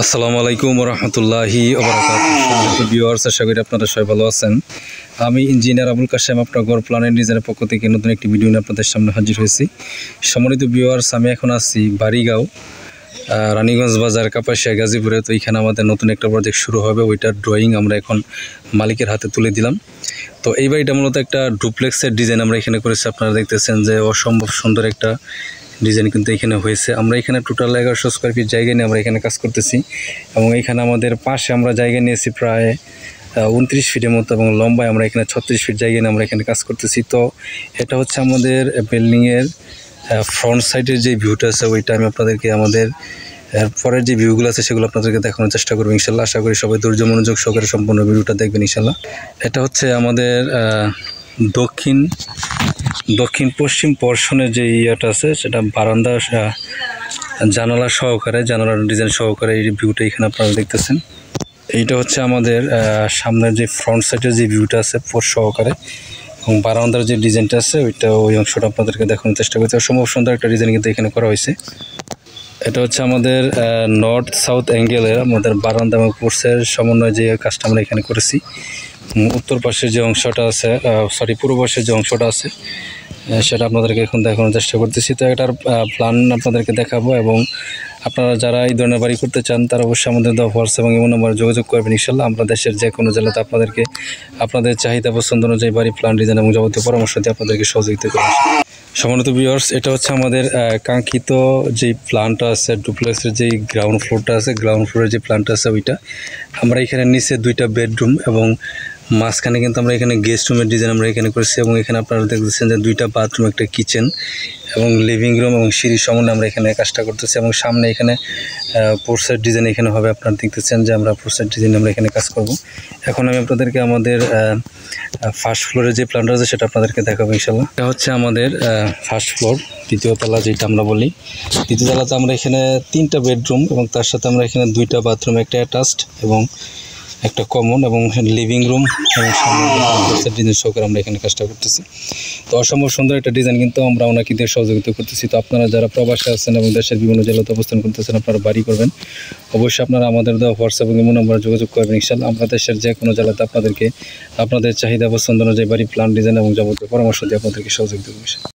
আসসালামু আলাইকুম রহমতুল্লাহি ওবারাকাতুহু ভিউয়ার্স, আশা করি আপনারা সবাই ভালো আছেন। আমি ইঞ্জিনিয়ার আবুল কাশেম, আপনার ঘর প্ল্যানের ডিজাইনের পক্ষ থেকে নতুন একটি ভিডিও নিয়ে আপনাদের সামনে হাজির হয়েছি। সম্মানিত ভিউয়ার্স, আমি এখন আছি বাড়িগাঁও, রানীগঞ্জ বাজার, কাপাসিয়া, গাজীপুরে। তো এইখানে আমাদের নতুন একটা প্রজেক্ট শুরু হবে, ওইটার ড্রয়িং আমরা এখন মালিকের হাতে তুলে দিলাম। তো এই বাড়িটা মূলত একটা ডুপ্লেক্সের ডিজাইন আমরা এখানে করেছি। আপনারা দেখতেছেন যে অসম্ভব সুন্দর একটা ডিজাইন কিন্তু এখানে হয়েছে। আমরা এখানে টোটাল 1100 স্কোয়ার ফিট জায়গা নিয়ে আমরা এখানে কাজ করতেছি, এবং এখানে আমাদের পাশে আমরা জায়গা নিয়েছি প্রায় 29 ফিটের মতো, এবং লম্বায় আমরা এখানে 36 ফিট জায়গা নিয়ে আমরা এখানে কাজ করতেছি। তো এটা হচ্ছে আমাদের বিল্ডিংয়ের ফ্রন্ট সাইডের যে ভিউটা আছে, ওইটা আমি আপনাদেরকে আমাদের পরের যে ভিউগুলো আছে সেগুলো আপনাদেরকে দেখানোর চেষ্টা করবো ইনশাল্লাহ। আশা করি সবাই ধৈর্য মনোযোগ সহকারে সম্পূর্ণ ভিডিওটা দেখবেন ইনশাল্লাহ। এটা হচ্ছে আমাদের দক্ষিণ পশ্চিম পোর্শনের যে ইয়েটা আছে, সেটা বারান্দা জানালা সহকারে, জানালার ডিজাইন সহকারে এই ভিউটা এখানে আপনারা দেখতেছেন। এইটা হচ্ছে আমাদের সামনের যে ফ্রন্ট সাইডের যে ভিউটা আছে পোর্ট সহকারে, এবং বারান্দার যে ডিজাইনটা আছে ওই অংশটা আপনাদেরকে দেখানোর চেষ্টা করতে। অসম্ভব সুন্দর একটা ডিজাইন কিন্তু এখানে করা হয়েছে। এটা হচ্ছে আমাদের নর্থ সাউথ অ্যাঙ্গেলের আমাদের বারান্দা এবং পোর্টসের সমন্বয় যে কাজটা আমরা এখানে করেছি। উত্তর পাশের যে অংশটা আছে, পূর্ব পাশের যে অংশটা আছে, সেটা আপনাদেরকে এখন দেখানোর চেষ্টা করতেছি। তো এটার প্ল্যান আপনাদেরকে দেখাবো, এবং আপনারা যারা এই ধরনের বাড়ি করতে চান তারা অবশ্যই আমাদের দেওয়া হোয়াটসঅ্যাপ এবং ইমো নম্বরে যোগাযোগ করবেন ইনশাল্লাহ। আমরা দেশের যে কোনো জেলাতে আপনাদেরকে আপনাদের চাহিদা পছন্দ অনুযায়ী বাড়ি প্ল্যান ডিজাইন এবং যাবতীয় পরামর্শ দিয়ে আপনাদেরকে সহযোগিতা করব। সম্মানিত ভিউয়ার্স, এটা হচ্ছে আমাদের কাঙ্ক্ষিত যেই প্ল্যানটা আছে, ডুপ্লেক্সের যেই গ্রাউন্ড ফ্লোরটা আছে, গ্রাউন্ড ফ্লোরের যে প্ল্যানটা আছে ওইটা আমরা এখানে নিচে 2টা বেডরুম এবং মাঝখানে কিন্তু আমরা এখানে গেস্ট রুমের ডিজাইন আমরা এখানে করেছি, এবং এখানে আপনারা দেখতেছেন যে 2টা বাথরুম, একটা কিচেন এবং লিভিং রুম এবং সিঁড়ির সমন্বয়ে আমরা এখানে কাজটা করতেছি। এবং সামনে এখানে পোর্টসের ডিজাইন এখানে হবে। আপনারা দেখতেছেন যে আমরা পোর্টসের ডিজাইন আমরা এখানে কাজ করব। এখন আমি আপনাদেরকে আমাদের ফার্স্ট ফ্লোরের যে প্ল্যানটা আছে সেটা আপনাদেরকে দেখাবো ইনশাল্লাহ। এটা হচ্ছে আমাদের ফার্স্ট ফ্লোর, দ্বিতীয় তলা যেটা আমরা বলি। দ্বিতীয় তলাতে আমরা এখানে 3টা বেডরুম এবং তার সাথে আমরা এখানে 2টা বাথরুম, একটা অ্যাটাচড এবং একটা কমন, এবং লিভিং রুম এবং সামনে ডিজাইন সহকারে আমরা এখানে কাজটা করতেছি। তো অসম্ভব সুন্দর একটা ডিজাইন কিন্তু আমরা ওনাকে দিয়ে সহযোগিতা করতেছি। তো আপনারা যারা প্রবাসে আছেন এবং দেশের বিভিন্ন জেলাতে অবস্থান করতেছেন, আপনারা বাড়ি করবেন, অবশ্যই আপনারা আমাদের দেওয়া হোয়াটসঅ্যাপ এবং ইমো নম্বরে যোগাযোগ করবেন ইনশাল্লাহ। আমরা দেশের যে কোনো জেলাতে আপনাদেরকে আপনাদের চাহিদা পছন্দ অনুযায়ী বাড়ি প্ল্যান ডিজাইন এবং যাবতীয় পরামর্শ দিয়ে আপনাদেরকে সহযোগিতা করব।